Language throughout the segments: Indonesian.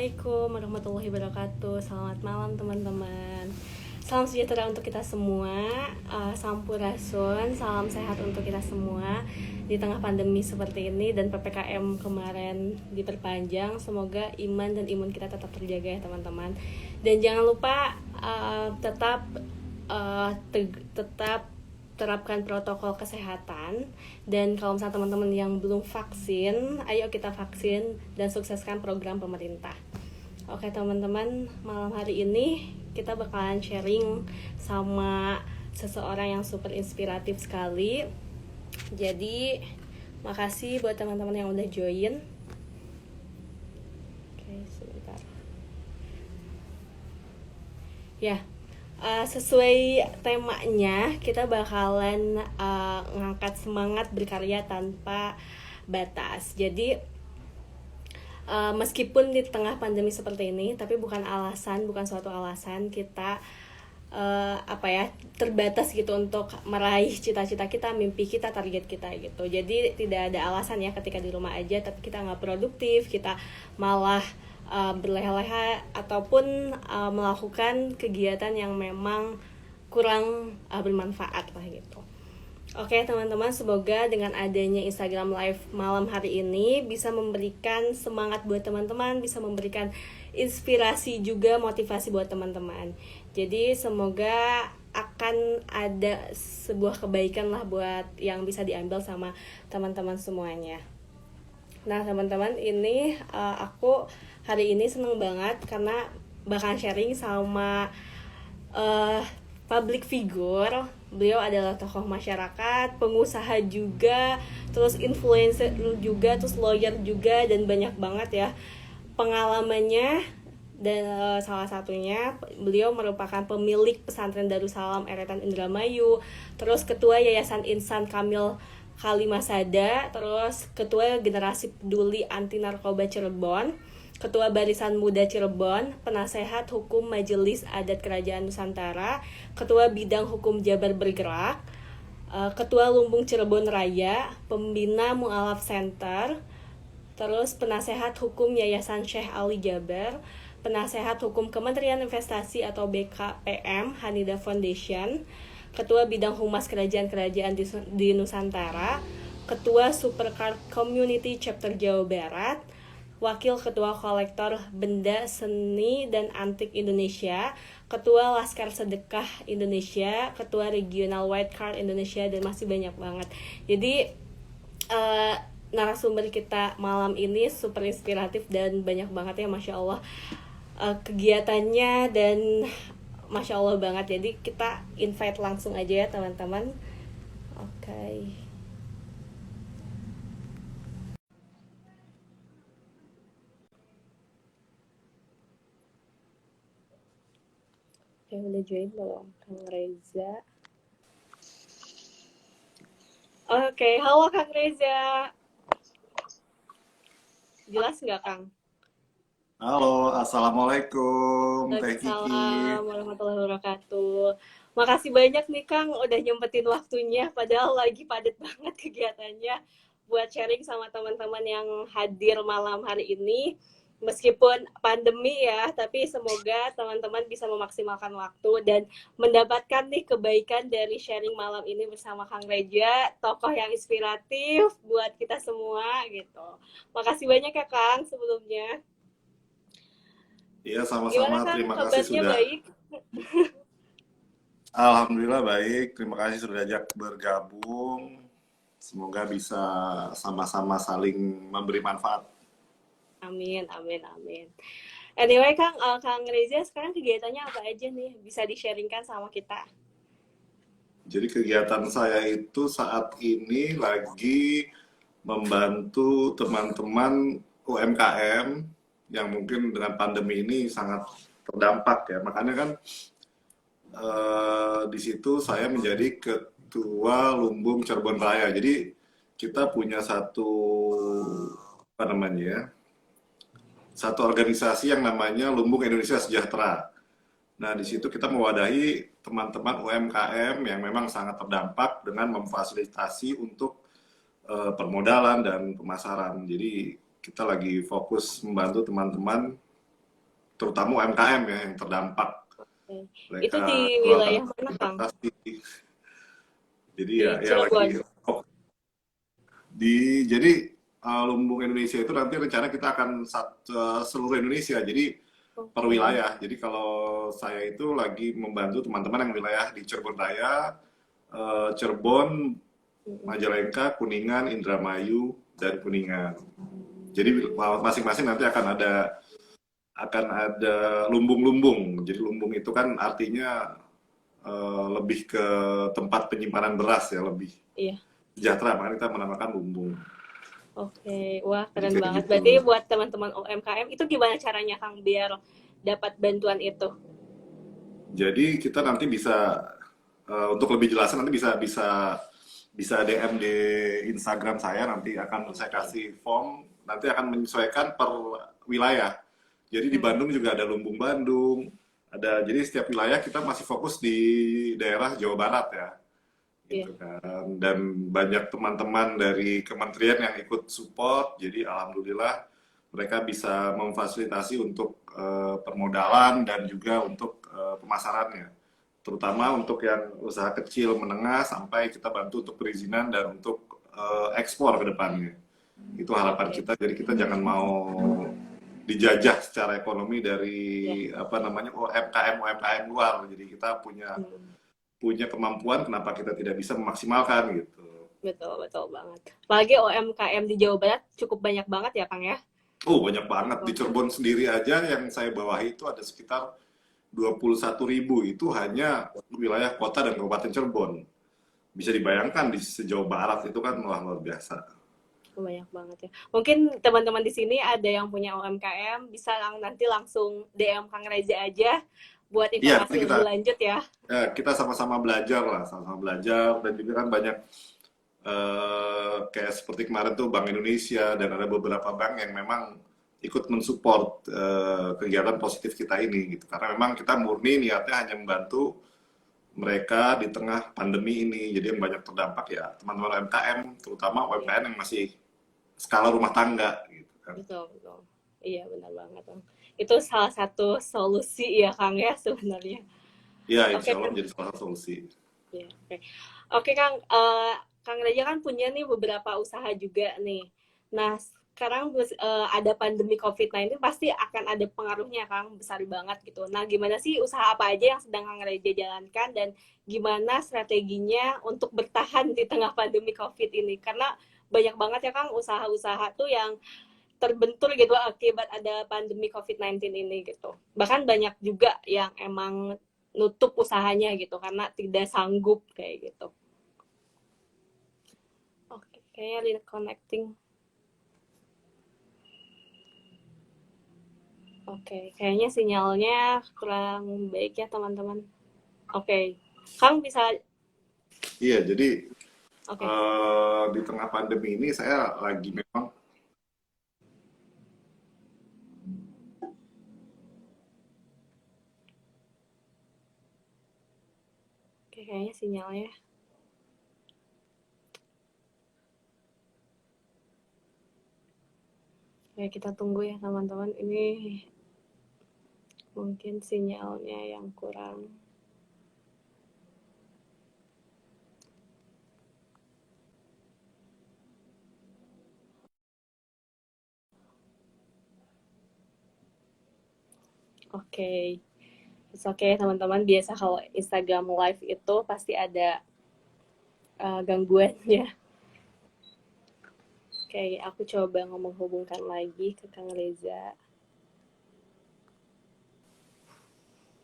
Assalamualaikum warahmatullahi wabarakatuh. Selamat malam teman-teman. Salam sejahtera untuk kita semua. Sampurasun, salam sehat untuk kita semua di tengah pandemi seperti ini dan PPKM kemarin diperpanjang. Semoga iman dan imun kita tetap terjaga ya teman-teman. Dan jangan lupa tetap terapkan protokol kesehatan. Dan kalau misalnya teman-teman yang belum vaksin, ayo kita vaksin dan sukseskan program pemerintah. Oke teman-teman, malam hari ini kita bakalan sharing sama seseorang yang super inspiratif sekali. Jadi makasih buat teman-teman yang udah join. Oke, sebentar ya. Sesuai temanya, kita bakalan ngangkat semangat berkarya tanpa batas. Jadi meskipun di tengah pandemi seperti ini, tapi bukan suatu alasan kita terbatas gitu untuk meraih cita-cita kita, mimpi kita, target kita gitu. Jadi tidak ada alasan ya ketika di rumah aja tapi kita nggak produktif, kita malah berleha-leha ataupun melakukan kegiatan yang memang kurang bermanfaat lah gitu. Oke teman-teman, semoga dengan adanya Instagram Live malam hari ini bisa memberikan semangat buat teman-teman, bisa memberikan inspirasi juga, motivasi buat teman-teman. Jadi semoga akan ada sebuah kebaikan lah buat yang bisa diambil sama teman-teman semuanya. Nah teman-teman, ini aku hari ini seneng banget karena bakal sharing sama public figure. Beliau adalah tokoh masyarakat, pengusaha juga, terus influencer juga, terus lawyer juga, dan banyak banget ya pengalamannya. Dan salah satunya beliau merupakan pemilik pesantren Darussalam Eretan Indramayu, terus ketua Yayasan Insan Kamil Kalimasada, terus ketua generasi peduli anti narkoba Cirebon, ketua Barisan Muda Cirebon, penasehat hukum Majelis Adat Kerajaan Nusantara, ketua bidang hukum Jabar Bergerak, ketua Lumbung Cirebon Raya, pembina Mu'alaf Center, terus penasehat hukum Yayasan Syekh Ali Jabar, penasehat hukum Kementerian Investasi atau BKPM Hanida Foundation, ketua bidang humas kerajaan-kerajaan di Nusantara, ketua Supercar Community Chapter Jawa Barat, wakil ketua kolektor benda seni dan antik Indonesia, ketua Laskar Sedekah Indonesia, ketua regional White Card Indonesia, dan masih banyak banget. Jadi narasumber kita malam ini super inspiratif dan banyak banget ya, Masya Allah kegiatannya, dan Masya Allah banget. Jadi kita invite langsung aja ya teman-teman. Oke. Oke, udah join belum Kang Reza? Oke, halo Kang Reza. Jelas nggak Kang? Halo, Assalamualaikum, Teh Kiki. Waalaikumsalam warahmatullahi wabarakatuh. Makasih banyak nih Kang udah nyempetin waktunya, padahal lagi padat banget kegiatannya buat sharing sama teman-teman yang hadir malam hari ini. Meskipun pandemi ya, tapi semoga teman-teman bisa memaksimalkan waktu dan mendapatkan nih kebaikan dari sharing malam ini bersama Kang Reja, tokoh yang inspiratif buat kita semua gitu. Makasih banyak ya Kang sebelumnya. Iya, Gimana sama-sama. Kang, Terima kasih kabarnya sudah. baik? Alhamdulillah baik. Terima kasih sudah ajak bergabung. Semoga bisa sama-sama saling memberi manfaat. Amin, amin, amin. Anyway, Kang Reza sekarang kegiatannya apa aja nih? Bisa di-sharingkan sama kita? Jadi kegiatan saya itu saat ini lagi membantu teman-teman UMKM yang mungkin dengan pandemi ini sangat terdampak ya. Makanya kan di situ saya menjadi ketua Lumbung Cirebon Raya. Jadi kita punya satu apa namanya ya, satu organisasi yang namanya Lumbung Indonesia Sejahtera. Nah di situ kita mewadahi teman-teman UMKM yang memang sangat terdampak dengan memfasilitasi untuk permodalan dan pemasaran. Jadi kita lagi fokus membantu teman-teman terutama UMKM ya yang terdampak. Oke. Itu Mereka di jualan wilayah mana, Kang? batasi. Jadi Di ya lagi Cilegon. jadi Lumbung Indonesia itu nanti rencana kita akan seluruh Indonesia. Jadi per Oke. wilayah. Jadi kalau saya itu lagi membantu teman-teman yang wilayah di Cirebon Raya, Cirebon, Mm-mm. Majalengka, Kuningan, Indramayu, dan Kuningan. Jadi masing-masing nanti akan ada lumbung-lumbung. Jadi lumbung itu kan artinya lebih ke tempat penyimpanan beras ya, lebih Iya. sejahtera. Makanya kita menamakan lumbung. Oke. Wah, Jadi keren kayak banget. gitu. Berarti buat teman-teman UMKM itu gimana caranya, Kang, biar dapat bantuan itu? Jadi kita nanti bisa untuk lebih jelasnya nanti bisa bisa bisa DM di Instagram saya, nanti akan saya Oke. kasih form, nanti akan menyesuaikan per wilayah. Jadi di Hmm. Bandung juga ada lumbung Bandung, jadi setiap wilayah kita masih fokus di daerah Jawa Barat ya, Iya. gitu kan. Dan banyak teman-teman dari kementerian yang ikut support, jadi alhamdulillah mereka bisa memfasilitasi untuk permodalan dan juga untuk pemasarannya, terutama untuk yang usaha kecil menengah sampai kita bantu untuk perizinan dan untuk ekspor ke depannya. Itu harapan Oke. kita. Jadi kita jangan mau dijajah secara ekonomi Ya. dari apa namanya UMKM UMKM luar. Jadi kita punya Hmm. punya kemampuan, kenapa kita tidak bisa memaksimalkan gitu. Betul, betul banget. Apalagi UMKM di Jawa Barat cukup banyak banget ya, Kang ya? Oh, banyak banget. Di Betul. Cirebon sendiri aja yang saya bawahi itu ada sekitar 21.000, itu hanya wilayah kota dan kabupaten Cirebon. Bisa dibayangkan di sejauh barat itu kan wah, luar biasa. Banyak banget ya. Mungkin teman-teman di sini ada yang punya UMKM, bisa nanti langsung DM Kang Reza aja buat Iya, nanti informasi kita lebih lanjut ya. kita sama-sama belajar lah, sama-sama belajar. Dan juga kan banyak kayak seperti kemarin tuh Bank Indonesia dan ada beberapa bank yang memang ikut mensupport kegiatan positif kita ini gitu. Karena memang kita murni niatnya hanya membantu mereka di tengah pandemi ini. Jadi yang banyak terdampak ya teman-teman UMKM, terutama Iya, UMKM yang masih skala rumah tangga gitu kan. betul, betul. Iya, benar banget, Kang. Itu salah satu solusi ya, Kang ya sebenarnya. Ya, insya Oke, Allah Kang. menjadi salah satu solusi. Iya, oke. Oke, Kang. Kang Reza kan punya nih beberapa usaha juga nih. Nah, sekarang ada pandemi COVID-19 pasti akan ada pengaruhnya, Kang, besar banget gitu. Nah, gimana sih usaha apa aja yang sedang Kang Reza jalankan dan gimana strateginya untuk bertahan di tengah pandemi COVID ini? Karena banyak banget ya, Kang, usaha-usaha tuh yang terbentur gitu akibat ada pandemi COVID-19 ini gitu. Bahkan banyak juga yang emang nutup usahanya gitu karena tidak sanggup kayak gitu. Oke, kayaknya reconnecting. Oke, kayaknya sinyalnya kurang baik ya teman-teman. Oke, Kang bisa. Iya, jadi Oke, di tengah pandemi ini saya lagi memang oke, kayaknya sinyalnya. Oke, kita tunggu ya teman-teman. Ini mungkin sinyalnya yang kurang. Oke, oke teman-teman. Biasa kalau Instagram Live itu pasti ada gangguannya. Oke, aku coba menghubungkan lagi ke Kang Reza.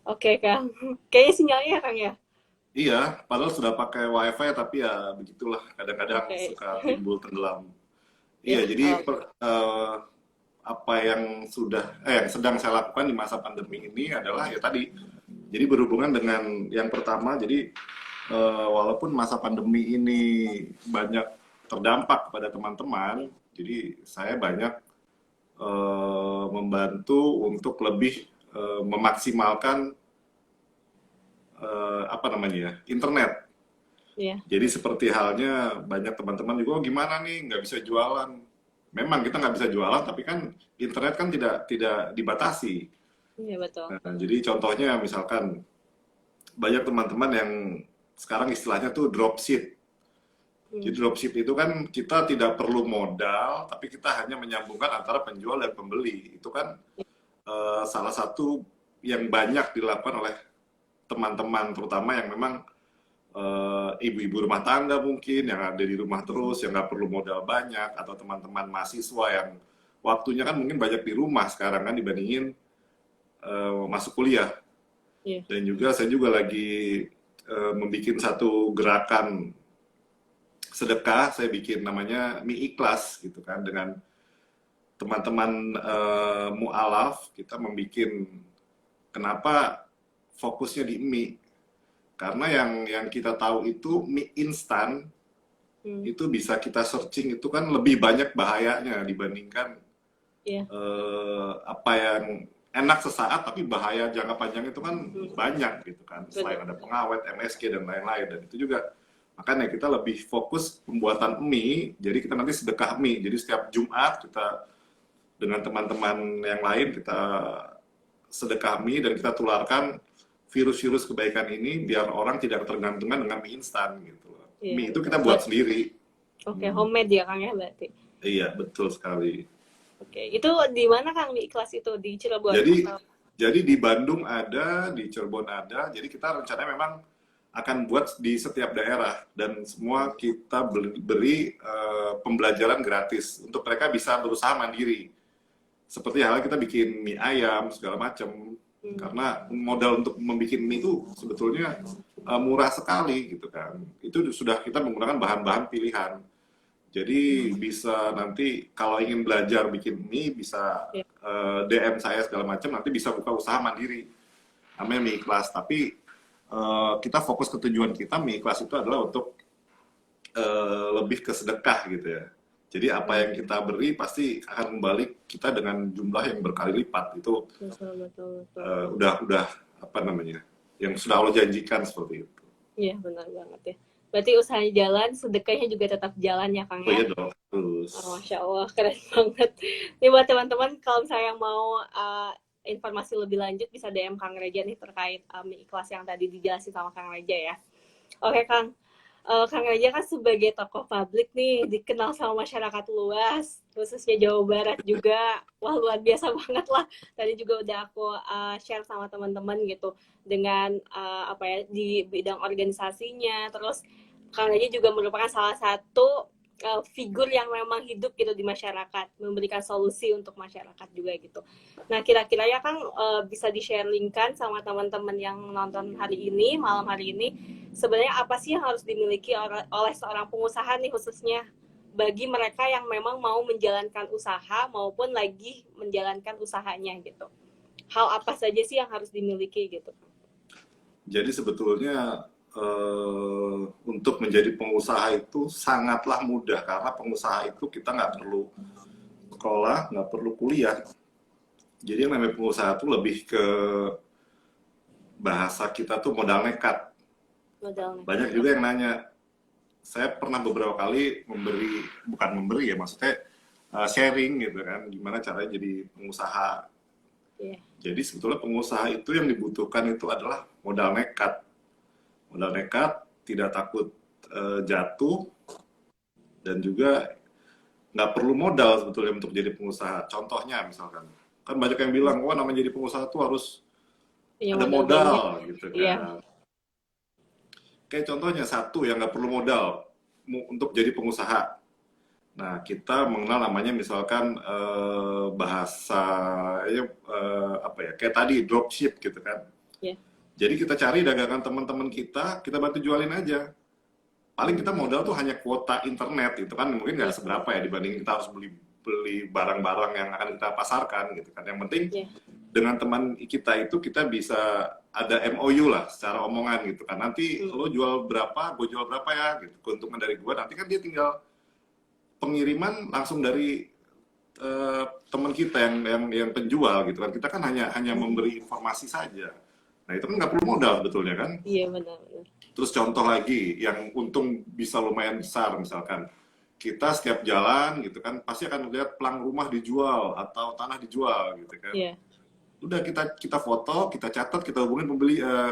Oke, Kang. Kayaknya sinyalnya ya, Kang ya? iya, padahal sudah pakai WiFi tapi ya begitulah, kadang-kadang Oke. suka timbul tenggelam. Iya, Ya, jadi apa yang yang sedang saya lakukan di masa pandemi ini adalah ya tadi, jadi berhubungan dengan yang pertama, jadi walaupun masa pandemi ini banyak terdampak kepada teman-teman, jadi saya banyak membantu untuk lebih memaksimalkan apa namanya ya, internet. ya, Jadi seperti halnya banyak teman-teman juga, oh gimana nih nggak bisa jualan. Memang kita nggak bisa jualan, tapi kan internet kan tidak dibatasi. Iya betul. Nah, jadi contohnya misalkan banyak teman-teman yang sekarang istilahnya tuh dropship. Hmm. Jadi dropship itu kan kita tidak perlu modal, tapi kita hanya menyambungkan antara penjual dan pembeli. Itu kan salah satu yang banyak dilakukan oleh teman-teman, terutama yang memang ibu-ibu rumah tangga mungkin, yang ada di rumah terus, yang nggak perlu modal banyak, atau teman-teman mahasiswa yang waktunya kan mungkin banyak di rumah sekarang kan dibandingin masuk kuliah. Iya. Dan juga saya juga lagi membuat satu gerakan sedekah, saya bikin namanya mie ikhlas gitu kan, dengan teman-teman mualaf kita membuat, kenapa fokusnya di mie, karena yang kita tahu itu mie instan itu bisa kita searching itu kan lebih banyak bahayanya dibandingkan Iya. apa yang enak sesaat tapi bahaya jangka panjang itu kan banyak gitu kan, selain Benar. ada pengawet, MSG dan lain-lain. Dan itu juga makanya kita lebih fokus pembuatan mie, jadi kita nanti sedekah mie, jadi setiap Jumat kita dengan teman-teman yang lain kita sedekah mie dan kita tularkan virus-virus kebaikan ini biar orang tidak tergantungan dengan mie instan gitu loh. Iya. Mie itu kita buat sendiri. Oke, homemade ya Kang ya berarti. Iya, betul sekali. Oke, itu di mana Kang mie ikhlas itu, di Cirebon Jadi atau? jadi di Bandung ada, di Cirebon ada. Jadi kita rencananya memang akan buat di setiap daerah dan semua kita beri pembelajaran gratis untuk mereka bisa berusaha mandiri. Seperti halnya kita bikin mie ayam segala macam. Karena modal untuk membuat mie itu sebetulnya murah sekali gitu kan. Itu sudah kita menggunakan bahan-bahan pilihan. Jadi bisa nanti kalau ingin belajar bikin mie bisa Ya. DM saya segala macam, nanti bisa buka usaha mandiri. Namanya mie ikhlas. Tapi kita fokus ke tujuan kita, mie ikhlas itu adalah untuk lebih ke sedekah gitu ya. Jadi apa yang kita beri pasti akan kembali kita dengan jumlah yang berkali lipat. Itu Betul. udah apa namanya, yang sudah Allah janjikan seperti itu. Iya, benar banget ya. Berarti usahanya jalan, sedekahnya juga tetap jalan ya Kang Oh ya. iya dong, terus. Masya Allah, keren banget. Ini buat teman-teman, kalau misalnya yang mau informasi lebih lanjut bisa DM Kang Reja nih terkait mie ikhlas yang tadi dijelasin sama Kang Reja ya. Oke Kang, Kang Reja kan sebagai tokoh publik nih, dikenal sama masyarakat luas, khususnya Jawa Barat juga. Wah, luar biasa banget lah. Tadi juga udah aku share sama teman-teman gitu, dengan apa ya, di bidang organisasinya. Terus Kang Reja juga merupakan salah satu figur yang memang hidup gitu di masyarakat, memberikan solusi untuk masyarakat juga gitu. Nah, kira-kira ya Kang, bisa di-sharingkan sama teman-teman yang nonton hari ini, malam hari ini, sebenarnya apa sih yang harus dimiliki oleh seorang pengusaha nih, khususnya bagi mereka yang memang mau menjalankan usaha maupun lagi menjalankan usahanya gitu. Hal apa saja sih yang harus dimiliki gitu? Jadi sebetulnya untuk menjadi pengusaha itu sangatlah mudah, karena pengusaha itu kita nggak perlu sekolah, nggak perlu kuliah. Jadi yang namanya pengusaha itu lebih ke bahasa kita tuh modal nekat. Modalnya. Banyak juga yang nanya, saya pernah beberapa kali bukan memberi ya, maksudnya sharing gitu kan, gimana caranya jadi pengusaha. Yeah. Jadi sebetulnya pengusaha itu yang dibutuhkan itu adalah modal nekat. Modal nekat, tidak takut jatuh, dan juga nggak perlu modal sebetulnya untuk jadi pengusaha. Contohnya misalkan, kan banyak yang bilang, wah namanya jadi pengusaha tuh harus ada modal gitu kan. Yeah. Kayak contohnya satu yang nggak perlu modal untuk jadi pengusaha. Nah, kita mengenal namanya misalkan bahasa apa ya, kayak tadi dropship gitu kan. Yeah. Jadi kita cari dagangan teman-teman kita bantu jualin aja. Paling kita modal tuh hanya kuota internet, itu kan mungkin nggak seberapa ya dibanding kita harus beli barang-barang yang akan kita pasarkan gitu kan. Yang penting dengan teman kita itu kita bisa ada MOU lah secara omongan gitu kan. Nanti lo jual berapa, gue jual berapa ya gitu. Keuntungan dari gue nanti kan dia tinggal pengiriman langsung dari teman kita yang penjual gitu kan. Kita kan hanya memberi informasi saja. Nah itu kan nggak perlu modal sebetulnya kan? Iya benar. Terus contoh lagi yang untung bisa lumayan besar, misalkan kita setiap jalan gitu kan pasti akan lihat pelang rumah dijual atau tanah dijual gitu kan. Iya. Udah kita foto, kita catat, kita hubungin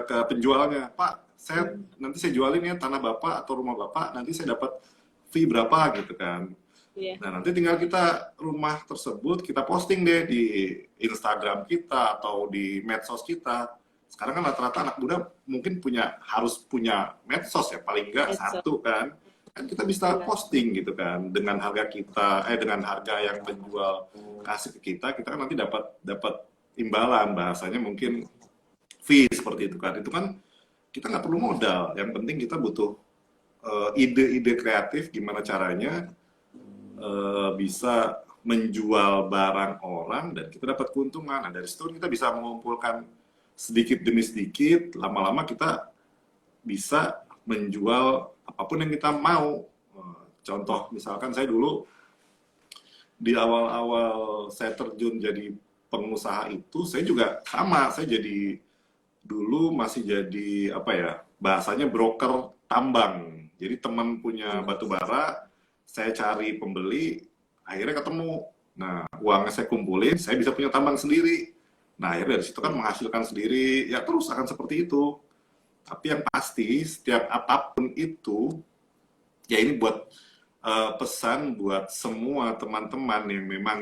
ke penjualnya. Pak, nanti saya jualin ya tanah Bapak atau rumah Bapak, nanti saya dapat fee berapa gitu kan. Iya. Nah, nanti tinggal kita rumah tersebut kita posting deh di Instagram kita atau di medsos kita. Sekarang kan rata-rata anak muda mungkin harus punya medsos ya, paling enggak Medsos. satu kan. Kan kita bisa Benar. posting gitu kan dengan harga dengan harga yang penjual kasih ke kita kan nanti dapat imbalan, bahasanya mungkin fee seperti itu kan. Itu kan kita nggak perlu modal, yang penting kita butuh ide-ide kreatif gimana caranya bisa menjual barang orang dan kita dapat keuntungan. Nah, dari situ kita bisa mengumpulkan sedikit demi sedikit, lama-lama kita bisa menjual apapun yang kita mau. Contoh, misalkan saya dulu di awal-awal saya terjun jadi pengusaha itu, saya juga sama, saya jadi dulu masih jadi apa ya, bahasanya broker tambang. Jadi teman punya batu bara, saya cari pembeli, akhirnya ketemu. Nah, uangnya saya kumpulin, saya bisa punya tambang sendiri. Nah, akhirnya dari situ kan menghasilkan sendiri, ya terus akan seperti itu. Tapi yang pasti, setiap apapun itu, ya ini buat pesan buat semua teman-teman yang memang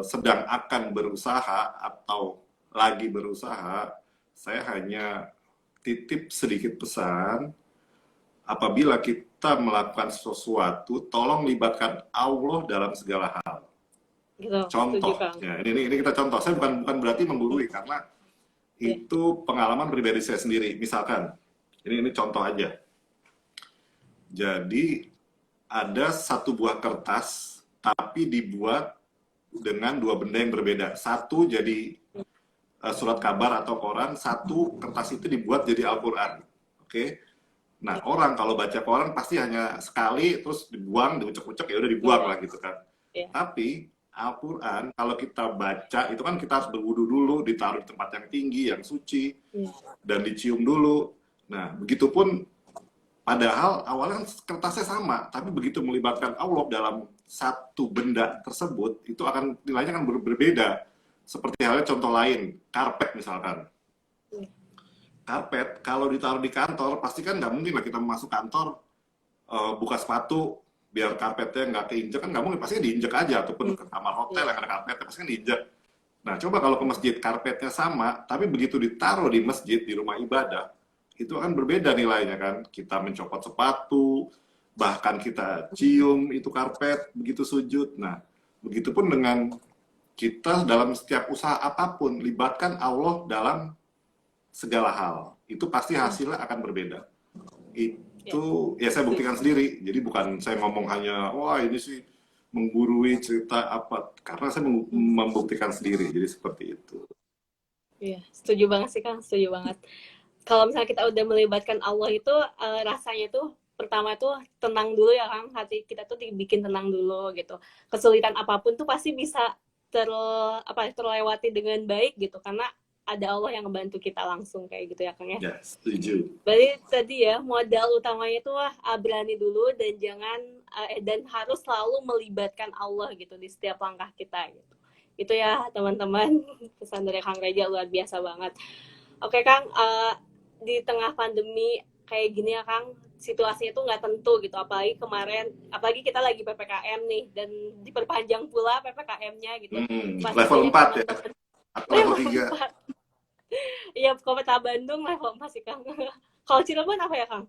sedang akan berusaha atau lagi berusaha, saya hanya titip sedikit pesan, apabila kita melakukan sesuatu, tolong libatkan Allah dalam segala hal. Gitu. Setuju, Contoh, Kang. ya, ini kita contoh. Saya bukan berarti menggurui karena Iya. itu pengalaman pribadi saya sendiri. Misalkan, ini contoh aja. Jadi ada satu buah kertas, tapi dibuat dengan dua benda yang berbeda. Satu jadi surat kabar atau koran, satu kertas itu dibuat jadi Al-Quran. Oke? Nah, orang kalau baca koran pasti hanya sekali, terus dibuang, diucek-ucek, ya udah dibuang lah gitu kan. Iya. Tapi Al-Quran, kalau kita baca, itu kan kita harus berwudu dulu, ditaruh di tempat yang tinggi, yang suci, dan dicium dulu. Nah, begitupun, padahal awalnya kan kertasnya sama, tapi begitu melibatkan Allah dalam satu benda tersebut, itu akan nilainya kan berbeda. Seperti halnya contoh lain, karpet misalkan. Karpet, kalau ditaruh di kantor, pasti kan nggak mungkin lah kita masuk kantor, buka sepatu, biar karpetnya nggak keinjek, kan nggak mungkin, pasti kan diinjek aja, ataupun ke kamar hotel yang ada karpetnya, pasti kan diinjek. Nah, coba kalau ke masjid, karpetnya sama, tapi begitu ditaruh di masjid, di rumah ibadah, itu akan berbeda nilainya kan. Kita mencopot sepatu, bahkan kita cium itu karpet, begitu sujud. Nah, begitupun dengan kita dalam setiap usaha apapun, libatkan Allah dalam segala hal. Itu pasti hasilnya akan berbeda. Itu ya saya buktikan sendiri. Jadi bukan saya ngomong hanya, wah ini sih menggurui cerita apa. Karena saya membuktikan sendiri. Jadi seperti itu. Iya, setuju banget sih, Kang. Setuju banget. Kalau misalnya kita udah melibatkan Allah itu, rasanya tuh pertama tuh tenang dulu ya, Kang. Hati kita tuh dibikin tenang dulu gitu. Kesulitan apapun tuh pasti bisa terlewati dengan baik gitu, karena ada Allah yang ngebantu kita langsung kayak gitu ya, Kang ya. Ya, setuju. Berarti tadi ya, modal utamanya itu berani dulu dan harus selalu melibatkan Allah gitu di setiap langkah kita gitu. Itu ya teman-teman, pesan dari Kang Reja luar biasa banget. Oke Kang, di tengah pandemi kayak gini ya Kang, situasinya tuh nggak tentu gitu, apalagi kita lagi PPKM nih, dan diperpanjang pula PPKM-nya gitu. Level 4 ya? Atau level 3? Iya, Kota Bandung level 4 sih Kang. Kalau Cirebon apa ya Kang?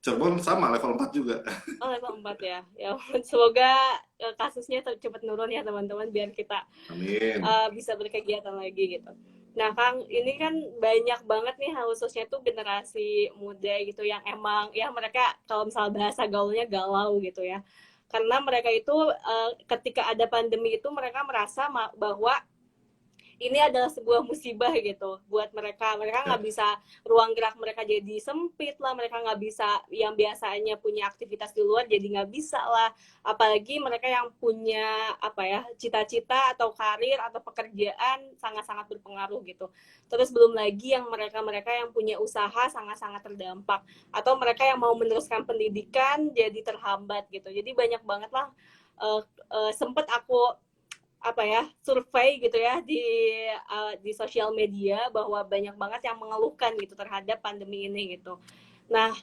Cirebon sama, level 4 juga. Oh, level 4 ya. Ya, semoga kasusnya cepat nurun ya teman-teman, biar kita Amin. Bisa berkegiatan lagi gitu. Nah Kang, ini kan banyak banget nih khususnya tuh generasi muda gitu yang emang ya mereka kalau misalnya bahasa gaulnya galau gitu ya. Karena mereka itu ketika ada pandemi itu mereka merasa bahwa ini adalah sebuah musibah gitu buat mereka nggak bisa, ruang gerak mereka jadi sempit lah, mereka nggak bisa yang biasanya punya aktivitas di luar jadi nggak bisa lah, apalagi mereka yang punya cita-cita atau karir atau pekerjaan sangat-sangat berpengaruh gitu. Terus belum lagi yang mereka yang punya usaha sangat-sangat terdampak, atau mereka yang mau meneruskan pendidikan jadi terhambat gitu. Jadi banyak banget lah. Sempet aku apa ya, survei gitu ya di sosial media bahwa banyak banget yang mengeluhkan gitu terhadap pandemi ini gitu. Nah,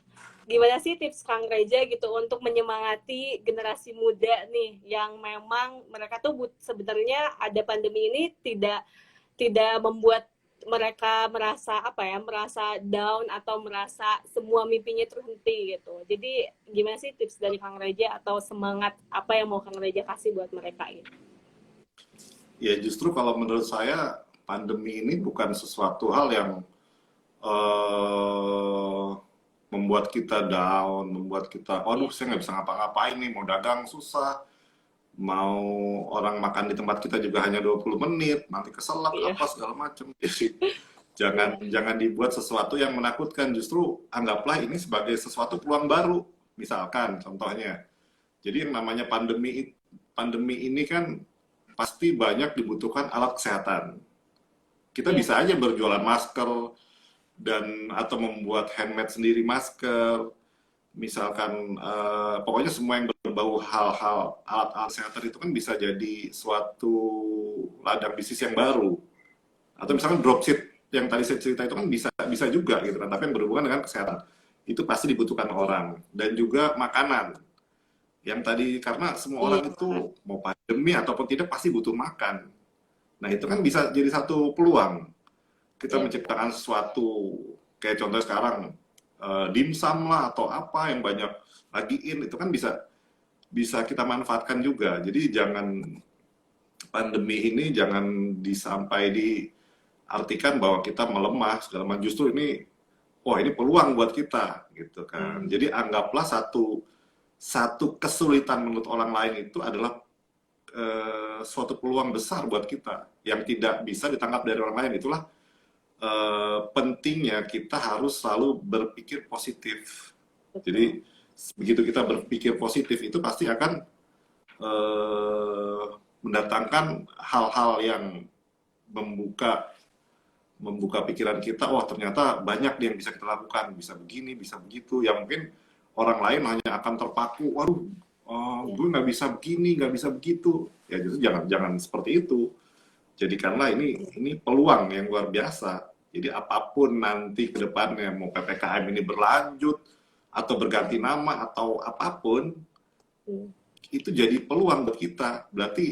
gimana sih tips Kang Reza gitu untuk menyemangati generasi muda nih yang memang mereka tuh sebenarnya ada pandemi ini tidak tidak membuat mereka merasa apa ya, merasa down atau merasa semua mimpinya terhenti gitu. Jadi gimana sih tips dari Kang Reza atau semangat apa yang mau Kang Reza kasih buat mereka gitu? Ya justru kalau menurut saya pandemi ini bukan sesuatu hal yang eh, membuat kita down, membuat kita, waduh Iya, saya nggak bisa ngapa-ngapain nih, mau dagang susah, mau orang makan di tempat kita juga hanya 20 menit, nanti keselak iya, apa segala macam. Jadi jangan iya, jangan dibuat sesuatu yang menakutkan, justru anggaplah ini sebagai sesuatu peluang baru. Misalkan contohnya, jadi yang namanya pandemi ini kan pasti banyak dibutuhkan alat kesehatan. Kita iya, bisa aja berjualan masker dan atau membuat handmade sendiri masker, misalkan pokoknya semua yang berbau hal-hal alat-alat kesehatan itu kan bisa jadi suatu ladang bisnis yang baru. Atau misalkan dropship yang tadi saya cerita itu kan bisa bisa juga gitu kan, tapi yang berhubungan dengan kesehatan itu pasti dibutuhkan orang. Dan juga makanan yang tadi, karena semua iya, orang makan. itu mau pandemi ataupun tidak pasti butuh makan. Nah itu kan bisa jadi satu peluang kita Iya, benar. menciptakan sesuatu, kayak contoh sekarang dimsum lah atau apa yang banyak lagi itu kan bisa bisa kita manfaatkan juga. Jadi jangan, pandemi ini jangan disampai diartikan bahwa kita melemah segala macam. Justru ini, wah ini peluang buat kita gitu kan. Hmm, Jadi anggaplah satu satu kesulitan menurut orang lain itu adalah suatu peluang besar buat kita yang tidak bisa ditangkap dari orang lain. Itulah pentingnya kita harus selalu berpikir positif. betul. Jadi begitu kita berpikir positif itu pasti akan eh, mendatangkan hal-hal yang membuka membuka pikiran kita. Wah ternyata banyak yang bisa kita lakukan, bisa begini, bisa begitu. Yang mungkin orang lain hanya akan terpaku. Waduh, Iya, gue nggak bisa begini, nggak bisa begitu. Ya justru jangan jangan seperti itu. Jadi karena iya. ini peluang yang luar biasa. Jadi apapun nanti ke depannya, mau PPKM ini berlanjut atau berganti nama atau apapun, Hmm, itu jadi peluang buat kita. Berarti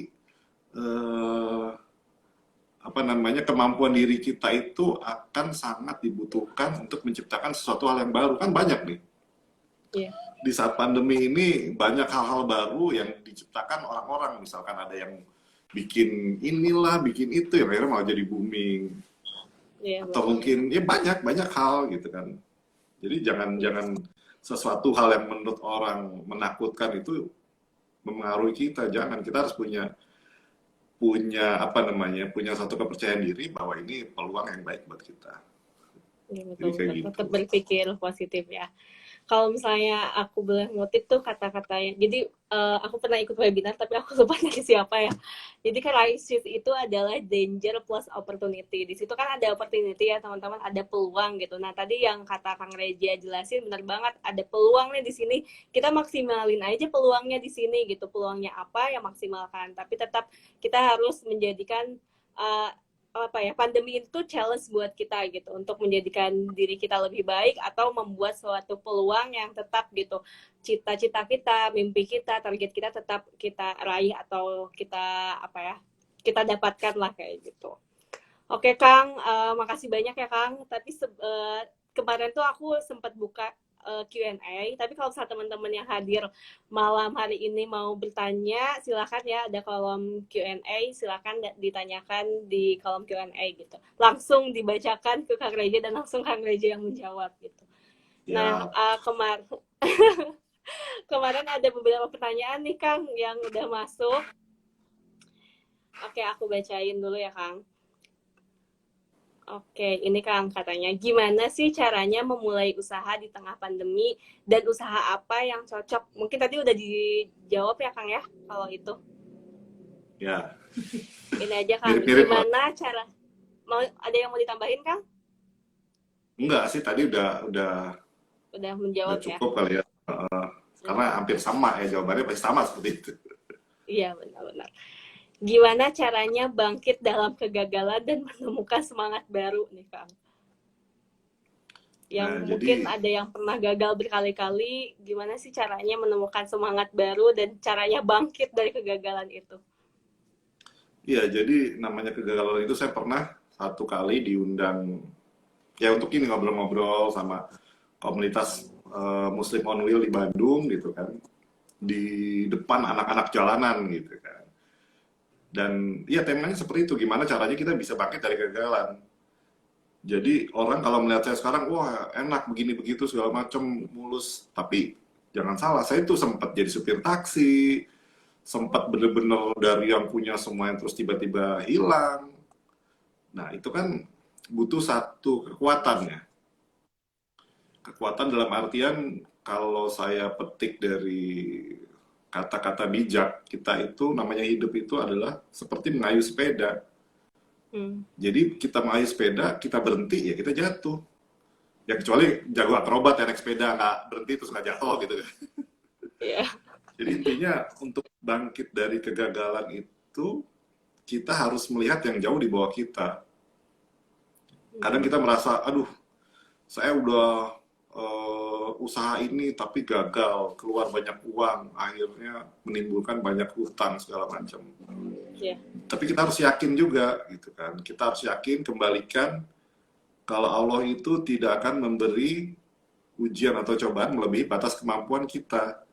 eh, apa namanya, kemampuan diri kita itu akan sangat dibutuhkan untuk menciptakan sesuatu hal yang baru. Kan banyak nih iya, di saat pandemi ini, banyak hal-hal baru yang diciptakan orang-orang. Misalkan ada yang bikin inilah, bikin itu, yang akhirnya malah jadi booming. iya, Atau betul. mungkin ya banyak banyak hal gitu kan. Jadi jangan Iya, jangan sesuatu hal yang menurut orang menakutkan itu memengaruhi kita. Jangan, kita harus punya punya apa namanya, punya satu kepercayaan diri bahwa ini peluang yang baik buat kita. iya, Jadi betul, kayak betul. gitu. Tetap berpikir positif ya. Kalau misalnya aku boleh ngutip tuh kata-katanya, jadi aku pernah ikut webinar tapi aku lupa dari siapa ya. Jadi kan crisis itu adalah danger plus opportunity. Di situ kan ada opportunity ya teman-teman, ada peluang gitu. Nah tadi yang kata Kang Reja jelasin benar banget, ada peluang nih di sini. Kita maksimalin aja peluangnya di sini gitu. Peluangnya apa ya maksimalkan. Tapi tetap kita harus menjadikan uh, apa ya, pandemi itu challenge buat kita gitu untuk menjadikan diri kita lebih baik atau membuat suatu peluang yang tetap gitu, cita-cita kita, mimpi kita, target kita tetap kita raih atau kita apa ya, kita dapatkan lah kayak gitu. Oke Kang, makasih banyak ya Kang. Tapi kemarin tuh aku sempat buka Q&A, tapi kalau misalnya teman-teman yang hadir malam hari ini mau bertanya, silakan ya, ada kolom Q&A, silakan ditanyakan di kolom Q&A gitu. Langsung dibacakan ke Kang Reja dan langsung Kang Reja yang menjawab gitu. Nah, Ya, kemarin ada beberapa pertanyaan nih Kang yang udah masuk. Oke, aku bacain dulu ya Kang. Oke, ini Kang katanya, gimana sih caranya memulai usaha di tengah pandemi dan usaha apa yang cocok? Mungkin tadi udah dijawab ya Kang ya, kalau itu. ya Ini aja Kang, mirip-mirip lah. gimana cara, mau ada yang mau ditambahin Kang? Enggak sih, tadi Udah udah menjawab ya. cukup kali ya. Karena Hmm, hampir sama ya jawabannya, pasti sama seperti itu. iya benar-benar. Gimana caranya bangkit dalam kegagalan dan menemukan semangat baru nih Kang? Yang Nah, mungkin jadi ada yang pernah gagal berkali-kali, gimana sih caranya menemukan semangat baru dan caranya bangkit dari kegagalan itu? ya jadi namanya kegagalan itu saya pernah satu kali diundang ya untuk ini ngobrol-ngobrol sama komunitas Muslim on Wheel di Bandung gitu kan, di depan anak-anak jalanan gitu kan. Dan ya temanya seperti itu, gimana caranya kita bisa bangkit dari kegagalan. Jadi orang kalau melihat saya sekarang, wah enak begini begitu segala macam mulus. Tapi jangan salah, saya itu sempat jadi supir taksi, sempat bener-bener dari yang punya semua yang terus tiba-tiba hilang. Nah itu kan butuh satu kekuatan ya. Kekuatan dalam artian kalau saya petik dari kata-kata bijak, kita itu namanya hidup itu adalah seperti mengayuh sepeda. Hmm. Jadi kita mengayuh sepeda, kita berhenti ya kita jatuh. Ya kecuali jago akrobat yang naik sepeda nggak berhenti terus nggak jatuh gitu. Ya. Jadi intinya untuk bangkit dari kegagalan itu kita harus melihat yang jauh di bawah kita. Kadang kita merasa, aduh, saya udah usaha ini tapi gagal, keluar banyak uang, akhirnya menimbulkan banyak hutang segala macam. Ya. Tapi kita harus yakin juga, gitu kan. Kita harus yakin kembalikan kalau Allah itu tidak akan memberi ujian atau cobaan melebihi batas kemampuan kita.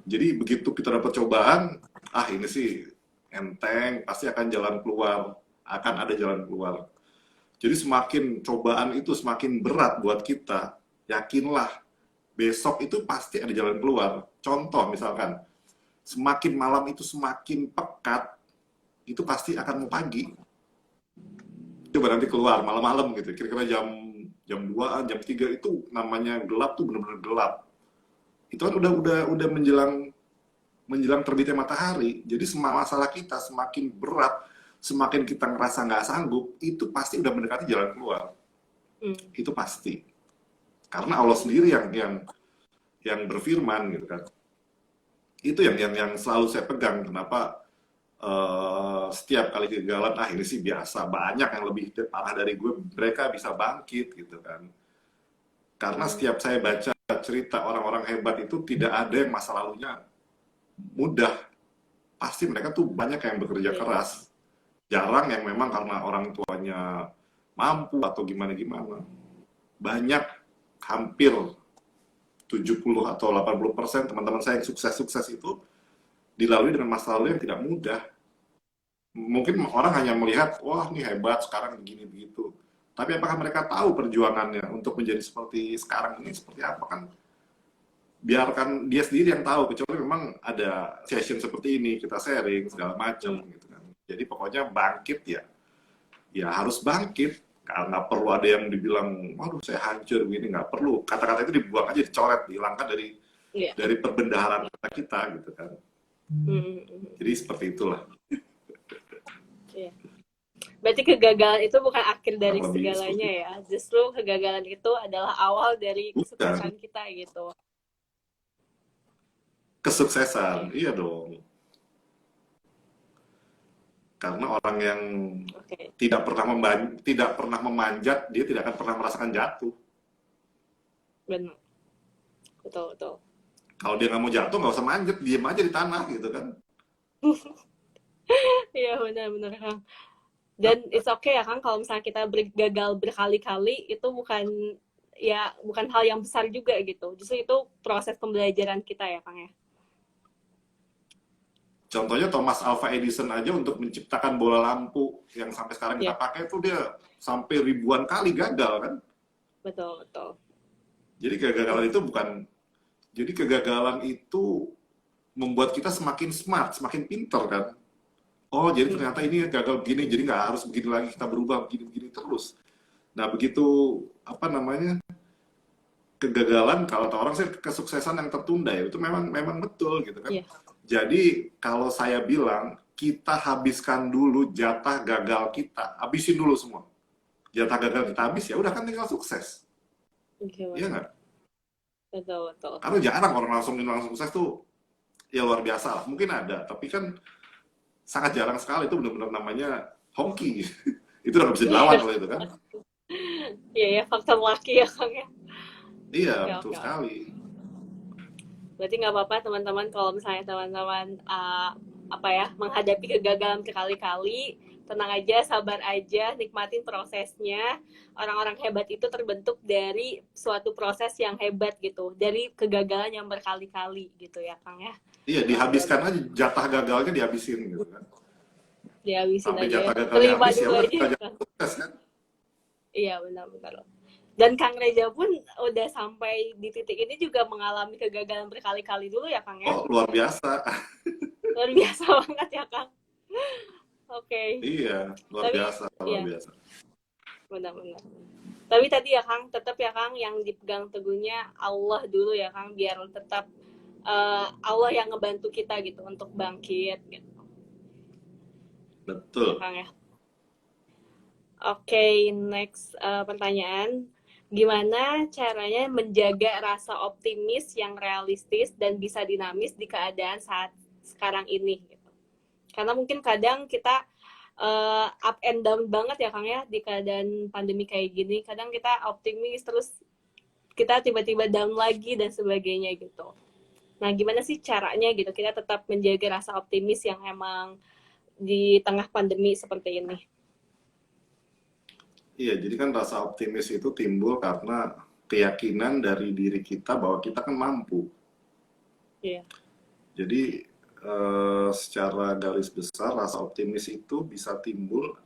Jadi begitu kita dapat cobaan, ini sih enteng, pasti akan jalan keluar, akan ada jalan keluar. Jadi semakin cobaan itu semakin berat buat kita, yakinlah besok itu pasti ada jalan keluar. Contoh misalkan, semakin malam itu semakin pekat, itu pasti akan mau pagi. Coba nanti keluar malam-malam gitu, kira-kira jam 2-an, jam 3 itu namanya gelap tuh benar-benar gelap. Itu kan udah menjelang terbitnya matahari. Jadi masalah kita semakin berat, semakin kita ngerasa nggak sanggup, itu pasti udah mendekati jalan keluar. Hmm. Itu pasti. Karena Allah sendiri yang berfirman gitu kan. Itu yang selalu saya pegang. Kenapa setiap kali kegagalan, ini sih biasa. Banyak yang lebih parah dari gue, mereka bisa bangkit gitu kan. Karena setiap saya baca cerita orang-orang hebat itu tidak ada yang masa lalunya mudah. Pasti mereka tuh banyak yang bekerja keras. Jarang yang memang karena orang tuanya mampu atau gimana-gimana. Banyak, hampir 70 atau 80% teman-teman saya yang sukses-sukses itu dilalui dengan masa lalu yang tidak mudah. Mungkin orang hanya melihat, wah ini hebat sekarang begini begitu. Tapi apakah mereka tahu perjuangannya untuk menjadi seperti sekarang ini seperti apa kan? Biarkan dia sendiri yang tahu, kecuali memang ada session seperti ini, kita sharing segala macam gitu kan. Jadi pokoknya bangkit ya harus bangkit. Nggak perlu ada yang dibilang, waduh saya hancur begini, nggak perlu. Kata-kata itu dibuang aja, dicoret, dihilangkan dari perbendaharaan kita gitu kan. Jadi seperti itulah. Ya. Berarti kegagalan itu bukan akhir dari Kurang lebih segalanya seperti itu. ya. Justru kegagalan itu adalah awal dari Bukan kesuksesan kita gitu. kesuksesan, Oke. iya dong. Karena orang yang Oke. tidak pernah memanjat, dia tidak akan pernah merasakan jatuh. Benar. Betul, betul. Kalau dia nggak mau jatuh, nggak usah manjat, diem aja di tanah gitu kan. Iya, benar-benar Kang. Dan it's okay ya Kang kalau misalnya kita gagal berkali-kali itu bukan hal yang besar juga gitu. Justru itu proses pembelajaran kita ya Kang ya. Contohnya Thomas Alva Edison aja untuk menciptakan bola lampu yang sampai sekarang kita Iya, pakai itu dia sampai ribuan kali gagal kan. betul, betul. Jadi kegagalan itu membuat kita semakin smart, semakin pinter kan. Oh jadi ternyata ini gagal begini, jadi nggak harus begini lagi, kita berubah begini-begini terus. Nah begitu apa namanya kegagalan, kalau kata orang sih kesuksesan yang tertunda ya, itu memang betul gitu kan. Iya, Jadi kalau saya bilang kita habiskan dulu jatah gagal kita, habisin dulu semua. Jatah gagal kita habis ya udah kan tinggal sukses, iya gimana? nggak? Betul, betul. Karena jarang orang langsung sukses tuh ya luar biasa lah. Mungkin ada, tapi kan sangat jarang sekali, itu benar-benar namanya hoki. Itu udah nggak bisa dilawan kalau itu kan. Iya ya, faktor laki ya Kang ya. Iya, Oke betul oke oke. sekali. Berarti nggak apa-apa teman-teman kalau misalnya teman-teman apa ya menghadapi kegagalan berkali-kali, tenang aja, sabar aja, nikmatin prosesnya. Orang-orang hebat itu terbentuk dari suatu proses yang hebat gitu, dari kegagalan yang berkali-kali gitu ya Kang ya. Iya, Wah luar dihabiskan biasa. aja, jatah gagalnya dihabisin gitu kan. Dihabisin Sampai aja ya. jatah gagalnya Terima habis, ya dulu udah aja kita ya jangan Kang. sukses kan. Iya benar-benar. Dan Kang Reza pun udah sampai di titik ini juga mengalami kegagalan berkali-kali dulu ya Kang ya. Oh, luar biasa. Luar biasa banget ya Kang. Oke. Okay. Iya, luar Tapi biasa, luar ya biasa. benar-benar. Tapi tadi ya Kang, tetap ya Kang yang dipegang teguhnya Allah dulu ya Kang, biar tetap Allah yang ngebantu kita gitu untuk bangkit gitu. Ya Betul. Kang ya. Oke, okay, next pertanyaan. Gimana caranya menjaga rasa optimis yang realistis dan bisa dinamis di keadaan saat sekarang ini? Gitu. Karena mungkin kadang kita up and down banget ya Kang ya di keadaan pandemi kayak gini. Kadang kita optimis terus kita tiba-tiba down lagi dan sebagainya gitu. Nah, gimana sih caranya gitu kita tetap menjaga rasa optimis yang emang di tengah pandemi seperti ini? Iya, jadi kan rasa optimis itu timbul karena keyakinan dari diri kita bahwa kita kan mampu. Iya. Jadi secara garis besar rasa optimis itu bisa timbul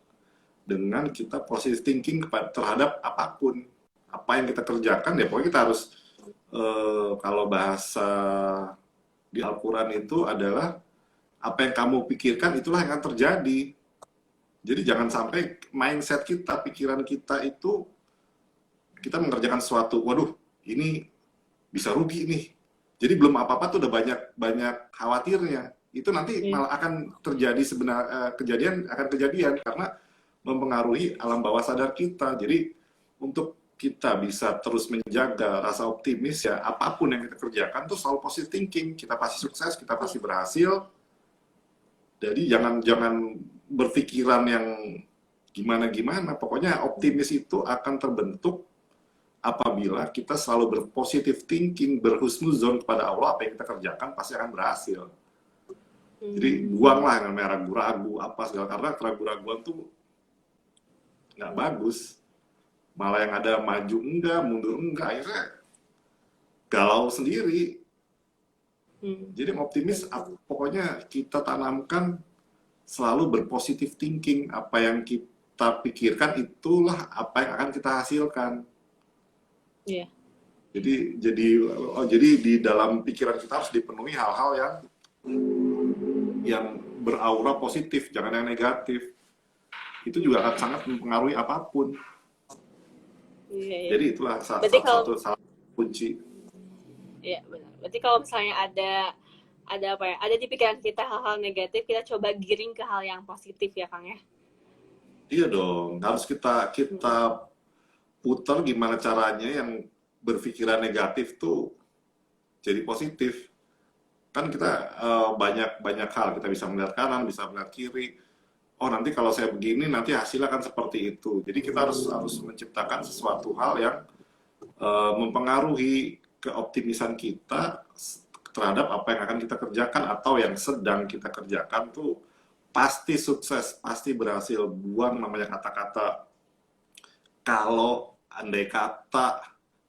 dengan kita positive thinking terhadap apapun, apa yang kita kerjakan ya pokoknya kita harus kalau bahasa di Al-Quran itu adalah apa yang kamu pikirkan itulah yang akan terjadi. Jadi jangan sampai mindset kita, pikiran kita itu kita mengerjakan sesuatu, waduh ini bisa rugi nih. Jadi belum apa-apa tuh udah banyak khawatirnya. Itu nanti malah akan terjadi kejadian akan kejadian karena mempengaruhi alam bawah sadar kita. Jadi untuk kita bisa terus menjaga rasa optimis ya apapun yang kita kerjakan tuh selalu positive thinking. Kita pasti sukses, kita pasti berhasil. Jadi jangan berpikiran yang gimana-gimana. Pokoknya optimis itu akan terbentuk apabila kita selalu berpositive thinking, berhusnuzon kepada Allah, apa yang kita kerjakan pasti akan berhasil. Jadi buanglah yang namanya ragu-ragu, apa segala, karena keraguan-raguan tuh nggak bagus. Malah yang ada maju enggak, mundur enggak, akhirnya galau sendiri. Jadi optimis, pokoknya kita tanamkan selalu berpositive thinking, apa yang kita pikirkan itulah apa yang akan kita hasilkan. Iya. Jadi di dalam pikiran kita harus dipenuhi hal-hal yang beraura positif, jangan yang negatif. Itu juga akan sangat mempengaruhi apapun. Iya. Jadi itulah salah kunci. Iya benar. Berarti kalau misalnya ada apa ya? Ada di pikiran kita hal-hal negatif, kita coba giring ke hal yang positif ya Kang ya. Iya dong, harus kita putar gimana caranya yang berpikiran negatif tuh jadi positif. Kan kita banyak hal, kita bisa melihat kanan, bisa melihat kiri. Oh nanti kalau saya begini nanti hasilnya akan seperti itu. Jadi kita harus menciptakan sesuatu hal yang mempengaruhi keoptimisan kita terhadap apa yang akan kita kerjakan atau yang sedang kita kerjakan tuh pasti sukses, pasti berhasil. Buang namanya kata-kata kalau, andai kata,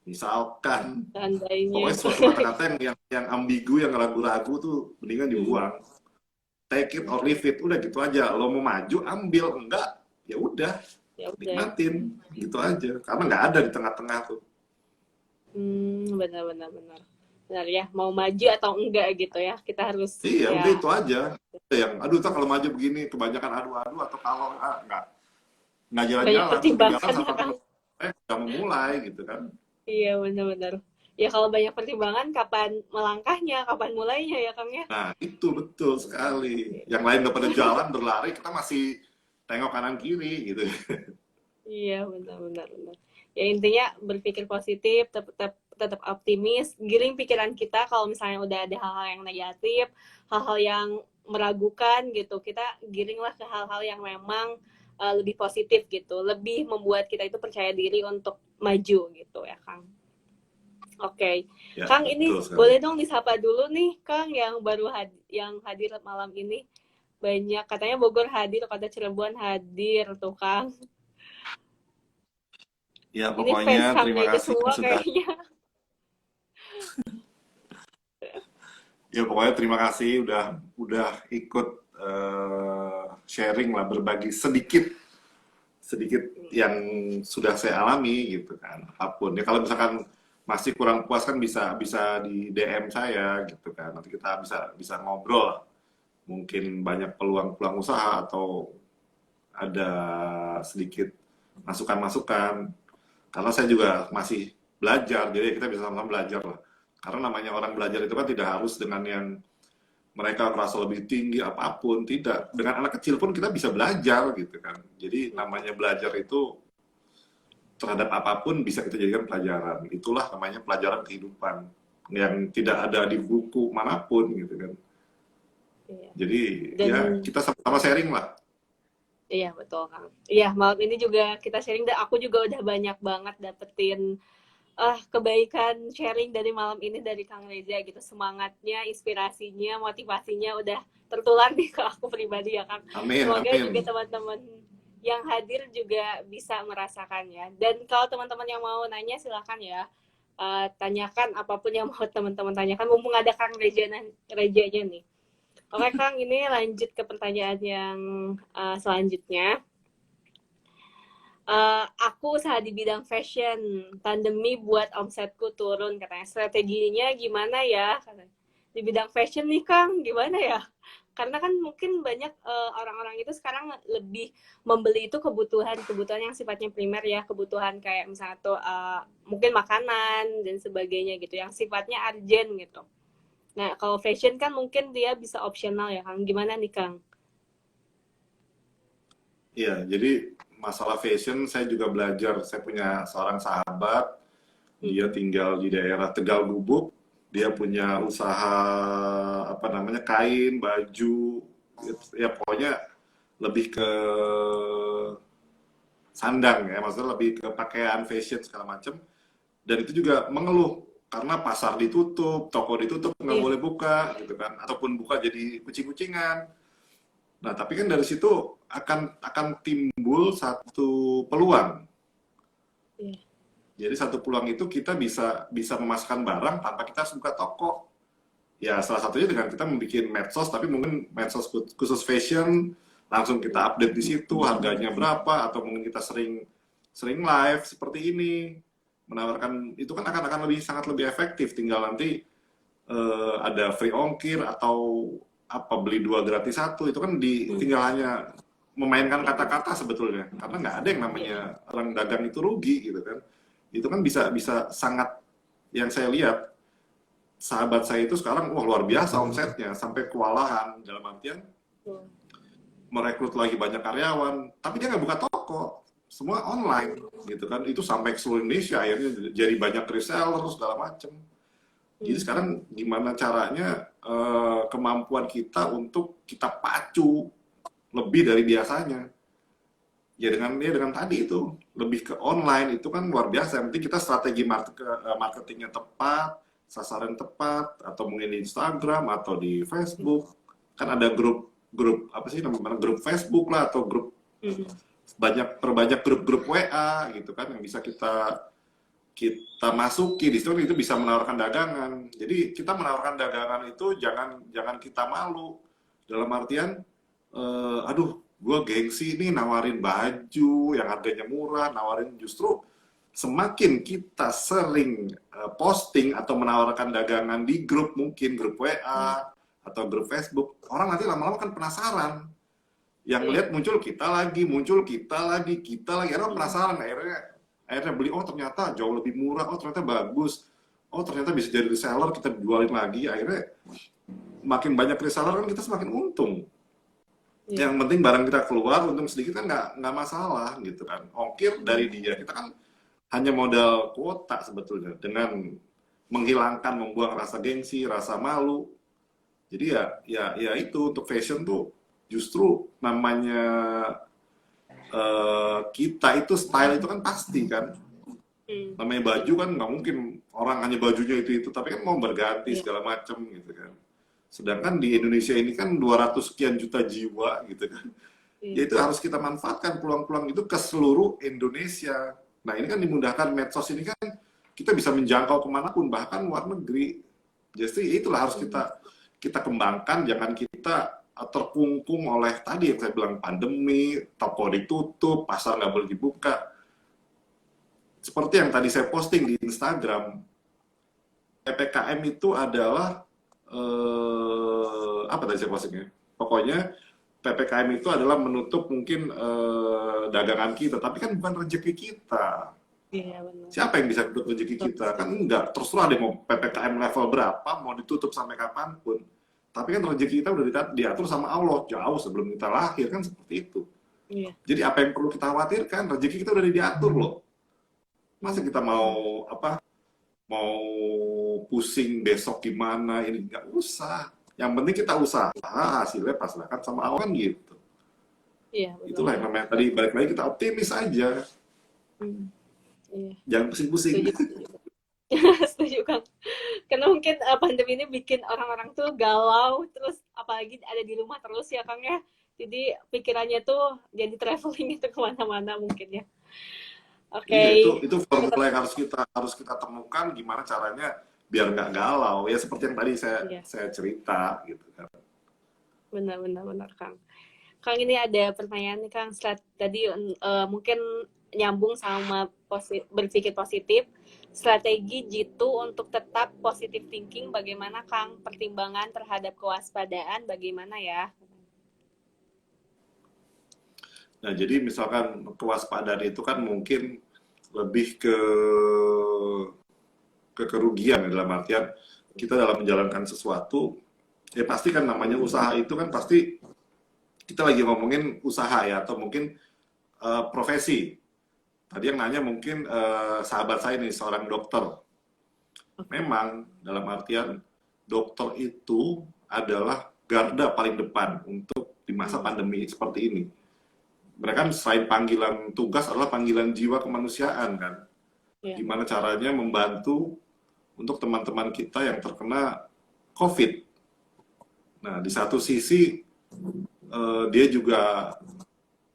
misalkan. Pokoknya suatu kata-kata yang ambigu, yang ragu-ragu tuh mendingan dibuang. Take it or leave it, udah gitu aja. Lo mau maju, ambil. Enggak, ya udah. Nikmatin, gitu aja. Karena nggak ada di tengah-tengah tuh. Benar ya, mau maju atau enggak gitu ya, kita harus iya udah itu aja yang aduh tak kalau maju begini kebanyakan adu-adu atau kalau nggak jalan-jalan udah memulai gitu kan. Iya benar ya, kalau banyak pertimbangan kapan melangkahnya, kapan mulainya ya Kang ya. Nah itu betul sekali, yang lain udah pada jalan berlari, kita masih tengok kanan kiri gitu. Iya benar ya, intinya berpikir positif, tetap optimis, giring pikiran kita kalau misalnya udah ada hal-hal yang negatif, hal-hal yang meragukan gitu, kita giringlah ke hal-hal yang memang lebih positif gitu, lebih membuat kita itu percaya diri untuk maju gitu ya Kang. Oke, Ya, Kang ini betul sekali. boleh dong disapa dulu nih Kang yang yang hadir malam ini. Banyak katanya Bogor hadir, kota Cirebon hadir tuh Kang. Ya, Ini pokoknya fans Kang terima Reza kasih semua sudah. kayaknya. Ya, pokoknya terima kasih udah ikut sharing lah, berbagi sedikit sedikit yang sudah saya alami gitu kan. Apapun ya, kalau misalkan masih kurang puas kan bisa bisa di DM saya gitu kan. Nanti kita bisa bisa ngobrol. Mungkin banyak peluang-peluang usaha atau ada sedikit masukan-masukan. Karena saya juga masih belajar, jadi kita bisa sama-sama belajar lah. Karena namanya orang belajar itu kan tidak harus dengan yang mereka merasa lebih tinggi apapun, tidak. Dengan anak kecil pun kita bisa belajar gitu kan. Jadi namanya belajar itu terhadap apapun bisa kita jadikan pelajaran. Itulah namanya pelajaran kehidupan yang tidak ada di buku manapun gitu kan. Iya. Jadi Dan ya kita sama-sama sharing lah. iya betul Kang. Iya malam ini juga kita sharing dan aku juga udah banyak banget dapetin kebaikan sharing dari malam ini dari Kang Reza gitu, semangatnya, inspirasinya, motivasinya udah tertular nih ke aku pribadi ya Kang. Amin, Semoga juga amin. teman-teman yang hadir juga bisa merasakannya. Dan kalau teman-teman yang mau nanya silahkan ya, tanyakan apapun yang mau teman-teman tanyakan. Mumpung ada Kang Rejanya nih. Oke Kang, ini lanjut ke pertanyaan yang selanjutnya. Aku usaha di bidang fashion, pandemi buat omsetku turun katanya. Strateginya gimana ya? Katanya. Di bidang fashion nih Kang, gimana ya? Karena kan mungkin banyak orang-orang itu sekarang lebih membeli itu kebutuhan yang sifatnya primer ya, kebutuhan kayak misalnya tuh mungkin makanan dan sebagainya gitu, yang sifatnya urgent gitu. Nah, kalau fashion kan mungkin dia bisa opsional ya Kang. Gimana nih Kang? Iya, jadi masalah fashion saya juga belajar. Saya punya seorang sahabat, dia Mm-mm. tinggal di daerah Tegal Gubuk. Dia punya usaha apa namanya kain, baju, ya pokoknya lebih ke sandang ya, maksudnya lebih ke pakaian fashion segala macam. Dan itu juga mengeluh karena pasar ditutup, toko ditutup, nggak Iya, boleh buka gitu kan, ataupun buka jadi kucing-kucingan. Nah, tapi kan dari situ akan timbul satu peluang. iya, Jadi satu peluang itu kita bisa bisa memasukkan barang tanpa kita harus buka toko. Ya salah satunya dengan kita membuat medsos, tapi mungkin medsos khusus fashion, langsung kita update di situ harganya berapa, atau mungkin kita sering sering live seperti ini, menawarkan itu kan akan lebih sangat lebih efektif. Tinggal nanti ada free ongkir atau apa beli dua gratis satu, itu kan mm, tinggal hanya memainkan kata-kata sebetulnya, karena nggak ada yang namanya iya, orang dagang itu rugi gitu kan. Itu kan bisa bisa sangat, yang saya lihat sahabat saya itu sekarang wah luar biasa omsetnya sampai kewalahan dalam artian betul. merekrut lagi banyak karyawan, tapi dia nggak buka toko, semua online gitu kan. Itu sampai ke seluruh Indonesia, akhirnya jadi banyak reseller segala macam. Jadi Mm, sekarang gimana caranya kemampuan kita untuk kita pacu lebih dari biasanya, ya dengan tadi itu lebih ke online, itu kan luar biasa. Yang penting kita strategi marketingnya tepat, sasaran tepat, atau mungkin di Instagram atau di Facebook. Kan ada grup apa sih namanya, grup Facebook lah, atau grup mm, perbanyak grup-grup WA gitu kan, yang bisa kita kita masuki di situ. Itu bisa menawarkan dagangan. Jadi kita menawarkan dagangan itu jangan jangan kita malu, dalam artian aduh gue gengsi nih nawarin baju yang harganya murah, nawarin. Justru semakin kita sering posting atau menawarkan dagangan di grup, mungkin grup mm, WA atau grup Facebook, orang nanti lama-lama kan penasaran, yang iya, lihat muncul kita lagi, orang mm, penasaran, akhirnya akhirnya beli. Oh ternyata jauh lebih murah, oh ternyata bagus, oh ternyata bisa jadi reseller, kita jualin lagi. Akhirnya makin banyak reseller kan kita semakin untung. iya, Yang penting barang kita keluar, untung sedikit kan nggak masalah gitu kan. Ongkir dari mm, dia, kita kan hanya modal kuota sebetulnya, dengan menghilangkan, membuang rasa gengsi, rasa malu. Jadi ya itu untuk fashion tuh justru namanya kita itu style itu kan pasti kan. Hmm. Namanya baju kan nggak mungkin orang hanya bajunya itu tapi kan mau berganti Iya. segala macam gitu kan. Sedangkan di Indonesia ini kan 200 sekian juta jiwa gitu kan. Ya Iya. itu harus kita manfaatkan peluang-peluang itu ke seluruh Indonesia. Nah ini kan dimudahkan medsos ini kan kita bisa menjangkau kemanapun bahkan luar negeri. Jadi itulah harus kita kembangkan, jangan kita terkungkung oleh tadi yang saya bilang pandemi, toko ditutup, pasar nggak boleh dibuka. Seperti yang tadi saya posting di Instagram, PPKM itu adalah apa tadi saya postingnya? Pokoknya PPKM itu adalah menutup mungkin dagangan kita, tapi kan bukan rezeki kita. Iya, benar. Siapa yang bisa tutup rezeki kita? Kan enggak, terserah deh mau PPKM level berapa, mau ditutup sampai kapanpun. Tapi kan rezeki kita udah diatur sama Allah jauh sebelum kita lahir, kan seperti itu. Iya. Jadi apa yang perlu kita khawatirkan? Rezeki kita udah diatur loh. Masa kita mau mau pusing besok gimana, ini nggak usah. Yang penting kita usaha, hasilnya pasrahkan sama Allah kan gitu. Iya, benar. Itulah yang namanya tadi, balik lagi kita optimis aja. Iya. Jangan pusing-pusing. Setuju. Setuju, Kang. Karena mungkin pandemi ini bikin orang-orang tuh galau, terus apalagi ada di rumah terus ya, Kang ya. Jadi pikirannya tuh jadi traveling itu kemana-mana mungkin ya. Oke. Iya, itu formula yang harus kita temukan gimana caranya biar nggak galau. Ya seperti yang tadi saya cerita gitu kan. Benar, Kang. Kang, ini ada pertanyaan nih, Kang. Tadi mungkin nyambung sama berpikir positif. Strategi Jitu untuk tetap positive thinking bagaimana, Kang? Pertimbangan terhadap kewaspadaan bagaimana ya? Nah, jadi misalkan kewaspadaan itu kan mungkin lebih ke kerugian dalam artian kita dalam menjalankan sesuatu, ya pasti kan namanya usaha itu kan pasti kita lagi ngomongin usaha ya, atau mungkin profesi. Tadi yang nanya mungkin sahabat saya nih, seorang dokter. Memang dalam artian dokter itu adalah garda paling depan untuk di masa pandemi seperti ini. Mereka kan selain panggilan tugas adalah panggilan jiwa kemanusiaan kan. Gimana caranya membantu untuk teman-teman kita yang terkena COVID. Nah, di satu sisi dia juga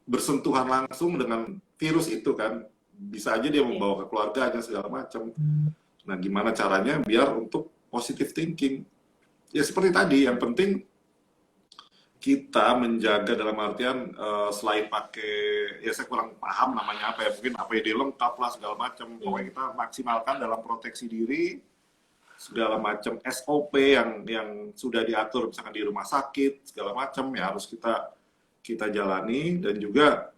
bersentuhan langsung dengan virus itu kan, bisa aja dia membawa ke keluarganya segala macam. Nah, gimana caranya biar untuk positive thinking? Ya seperti tadi, yang penting kita menjaga dalam artian selain pakai, ya saya kurang paham namanya apa ya, mungkin APD lengkap lah segala macam. Pokoknya kita maksimalkan dalam proteksi diri, segala macam SOP yang sudah diatur misalkan di rumah sakit segala macam ya harus kita jalani. Dan juga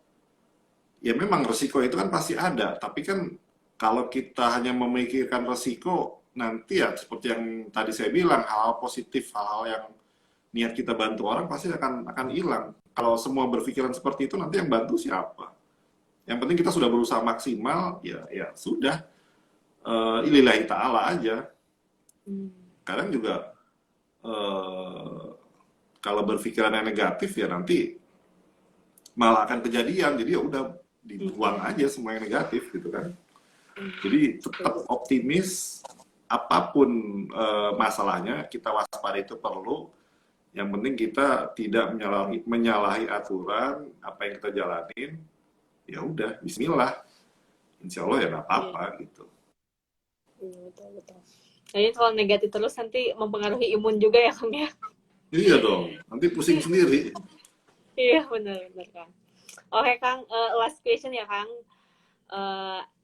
ya memang resiko itu kan pasti ada, tapi kan kalau kita hanya memikirkan resiko, nanti ya seperti yang tadi saya bilang, hal-hal positif, hal-hal yang niat kita bantu orang pasti akan hilang. Kalau semua berpikiran seperti itu, nanti yang bantu siapa? Yang penting kita sudah berusaha maksimal, ya sudah, lillahi ta'ala aja. Kadang juga kalau berpikiran yang negatif ya nanti malah akan kejadian, jadi ya udah dibuang aja semua yang negatif gitu kan. Jadi tetap optimis, apapun masalahnya kita waspada itu perlu. Yang penting kita tidak menyalahi aturan apa yang kita jalanin. Ya udah, Bismillah, Insya Allah ya nggak apa-apa gitu. Betul. Jadi kalau negatif terus nanti mempengaruhi imun juga ya, Kang ya. Iya dong, nanti pusing sendiri. Iya, benar Kang. Oke, Kang, last question ya, Kang.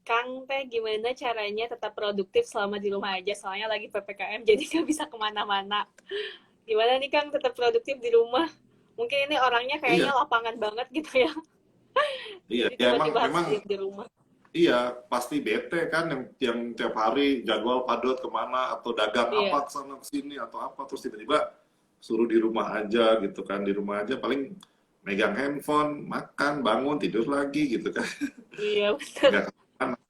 Kang teh gimana caranya tetap produktif selama di rumah aja, soalnya lagi PPKM jadi nggak bisa kemana-mana. Gimana nih, Kang, tetap produktif di rumah? Mungkin ini orangnya kayaknya lapangan banget gitu ya. Iya, ya emang di rumah. Iya, pasti bete kan yang tiap hari jadwal padat kemana atau dagang apa kesana kesini atau apa, terus tiba-tiba suruh di rumah aja gitu kan. Di rumah aja paling megang handphone, makan, bangun, tidur lagi gitu kan. Iya, betul.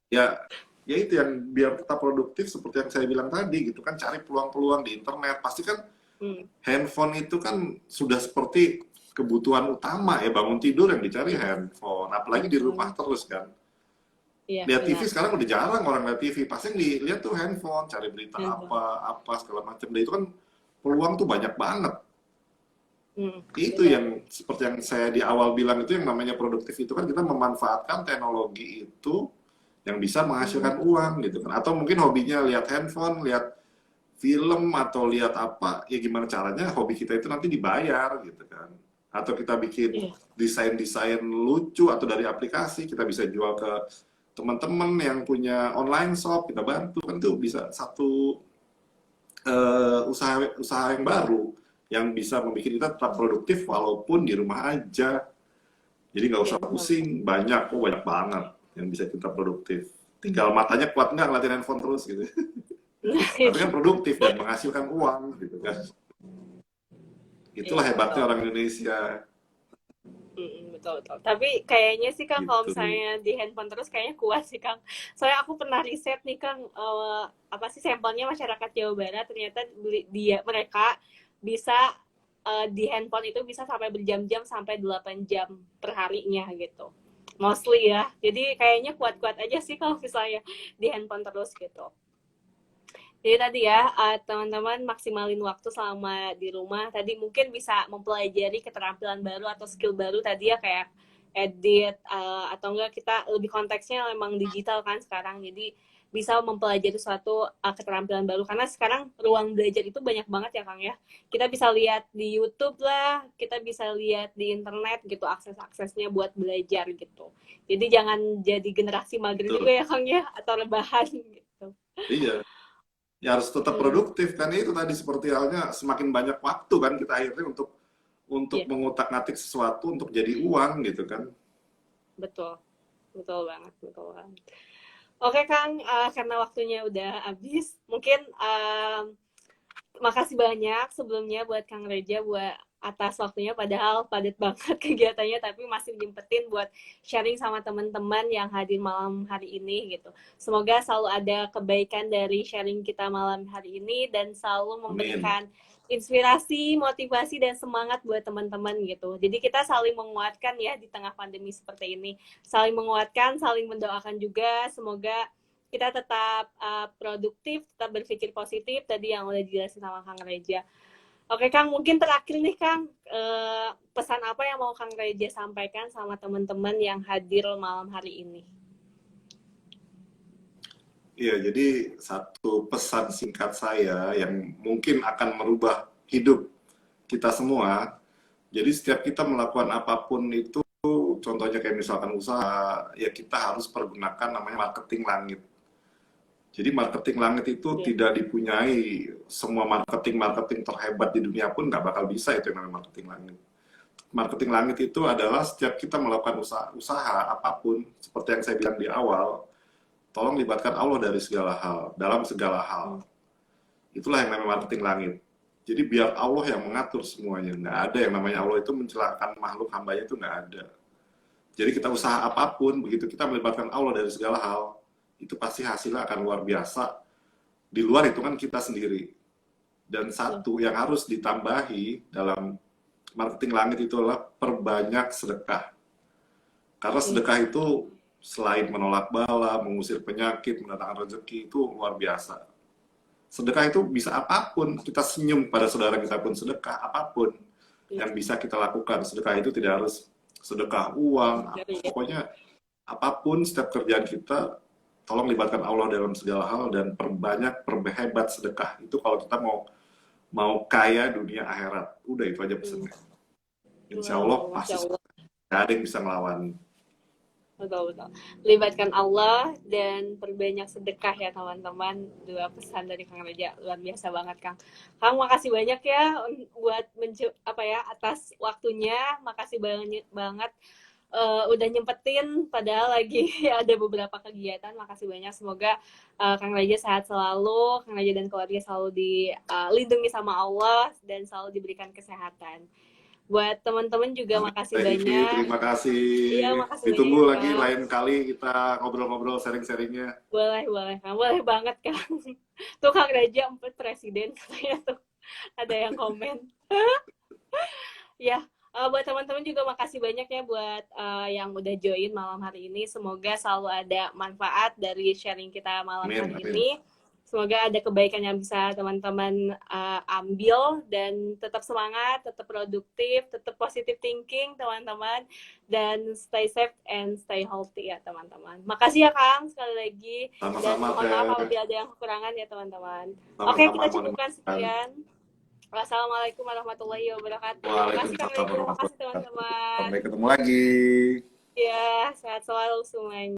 Ya itu yang biar tetap produktif seperti yang saya bilang tadi gitu kan, cari peluang-peluang di internet. Pasti kan Hmm. Handphone itu kan sudah seperti kebutuhan utama ya, bangun tidur yang dicari handphone, apalagi di rumah Betul. terus kan. Iya, Lihat TV benar. sekarang udah jarang orang lihat TV, pasti yang dilihat tuh handphone, cari berita Handphone. apa segala macam. Dan itu kan peluang tuh banyak banget. Itu Betul. yang seperti yang saya di awal bilang, itu yang namanya produktif itu kan kita memanfaatkan teknologi itu yang bisa Hmm. menghasilkan uang gitu kan. Atau mungkin hobinya lihat handphone, lihat film atau lihat apa, ya gimana caranya hobi kita itu nanti dibayar gitu kan. Atau kita bikin Iya. desain-desain lucu atau dari aplikasi kita bisa jual ke teman-teman yang punya online shop, kita bantu kan, tuh bisa satu usaha usaha yang baru yang bisa membuat kita tetap produktif walaupun di rumah aja. Jadi nggak Iya, usah benar. pusing, banyak kok, banyak banget yang bisa kita produktif. Tinggal matanya kuat nggak ngeliatin handphone terus gitu. Nah, Tapi kan itu. produktif dan menghasilkan uang gitu kan. Itulah Iya, hebatnya betul. orang Indonesia Betul, betul. Tapi kayaknya sih Kang, kalau gitu. misalnya di handphone terus kayaknya kuat sih Kang. Soalnya aku pernah riset nih Kang, apa sih sampelnya masyarakat Jawa Barat, ternyata mereka bisa di handphone itu bisa sampai berjam-jam, sampai 8 jam per harinya gitu. Mostly ya. Jadi kayaknya kuat-kuat aja sih kalau misalnya di handphone terus gitu. Jadi tadi ya, teman-teman maksimalin waktu selama di rumah. Tadi mungkin bisa mempelajari keterampilan baru atau skill baru tadi ya, kayak edit, atau enggak kita lebih konteksnya memang digital kan sekarang. Jadi bisa mempelajari suatu keterampilan baru. Karena sekarang ruang belajar itu banyak banget ya Kang ya. Kita bisa lihat di YouTube lah, kita bisa lihat di internet gitu, akses-aksesnya buat belajar gitu. Jadi jangan jadi generasi mager Betul. juga ya Kang ya, atau rebahan gitu. Iya, ya harus tetap Hmm, produktif kan, itu tadi seperti halnya semakin banyak waktu kan kita akhirnya untuk iya. mengutak-ngatik sesuatu untuk jadi uang gitu kan. Betul, betul banget, betul banget. Oke Kang, karena waktunya udah habis, mungkin makasih banyak sebelumnya buat Kang Reja buat atas waktunya, padahal padat banget kegiatannya tapi masih nyempetin buat sharing sama teman-teman yang hadir malam hari ini gitu. Semoga selalu ada kebaikan dari sharing kita malam hari ini dan selalu Amin. memberikan inspirasi, motivasi dan semangat buat teman-teman gitu. Jadi kita saling menguatkan ya di tengah pandemi seperti ini. Saling menguatkan, saling mendoakan juga, semoga kita tetap produktif, tetap berpikir positif tadi yang udah dijelasin sama Kang Reja. Oke Kang, mungkin terakhir nih Kang, pesan apa yang mau Kang Reja sampaikan sama teman-teman yang hadir malam hari ini? Iya, jadi satu pesan singkat saya yang mungkin akan merubah hidup kita semua. Jadi setiap kita melakukan apapun itu, contohnya kayak misalkan usaha, ya kita harus pergunakan namanya marketing langit. Jadi marketing langit itu Ya, tidak dipunyai semua marketing-marketing terhebat di dunia pun nggak bakal bisa itu yang namanya marketing langit. Marketing langit itu adalah setiap kita melakukan usaha apapun, seperti yang saya bilang di awal, tolong libatkan Allah dari segala hal, dalam segala hal. Itulah yang namanya marketing langit. Jadi biar Allah yang mengatur semuanya. Nggak ada yang namanya Allah itu mencelakakan makhluk hambanya, itu nggak ada. Jadi kita usaha apapun, begitu kita melibatkan Allah dari segala hal, itu pasti hasilnya akan luar biasa. Di luar itu kan kita sendiri. Dan ya, satu yang harus ditambahi dalam marketing langit itu adalah perbanyak sedekah. Karena ya, sedekah itu selain menolak bala, mengusir penyakit, mendatangkan rezeki, itu luar biasa. Sedekah itu bisa apapun. Kita senyum pada saudara kita pun sedekah, apapun ya, yang bisa kita lakukan. Sedekah itu tidak harus sedekah uang, ya. pokoknya apapun setiap kerjaan kita, tolong libatkan Allah dalam segala hal dan perbanyak, perhebat sedekah. Itu kalau kita mau mau kaya dunia akhirat. Udah itu aja pesannya. Insya Allah Wow, pasti Masya Allah. nggak ada yang bisa ngelawan. Betul, betul. Libatkan Allah dan perbanyak sedekah ya teman-teman. Dua pesan dari Kang Reja luar biasa banget Kang. Kang makasih banyak ya buat apa ya atas waktunya. Makasih banyak banget udah nyempetin padahal lagi ada beberapa kegiatan. Makasih banyak. Semoga Kang Reja sehat selalu, Kang Reja dan keluarga selalu dilindungi sama Allah dan selalu diberikan kesehatan. Buat teman-teman juga Amin. makasih Teh Ivi, banyak. terima kasih. Iya, makasih banyak Ditunggu ya lagi Kang. lain kali kita ngobrol-ngobrol sharing-sharingnya. Boleh, boleh Kang. Boleh banget Kang. Tuh Kang Raja 4 presiden katanya tuh. Ada yang komen. Ya, buat teman-teman juga makasih banyak ya buat yang udah join malam hari ini. Semoga selalu ada manfaat dari sharing kita malam Amin, hari amin. ini. Semoga ada kebaikan yang bisa teman-teman ambil dan tetap semangat, tetap produktif, tetap positive thinking teman-teman, dan stay safe and stay healthy ya teman-teman. Makasih ya Kang sekali lagi, dan Sama-sama, mohon maaf Teh. apabila ada yang kekurangan ya teman-teman. Oke, Sama-sama, kita mohon cukupkan maaf. sekian. Wassalamualaikum warahmatullahi wabarakatuh. Makasih Kang Waalaikumsalam Rego, warahmatullahi makasih wabarakatuh. teman-teman. Sampai ketemu lagi. Ya, sehat selalu semuanya.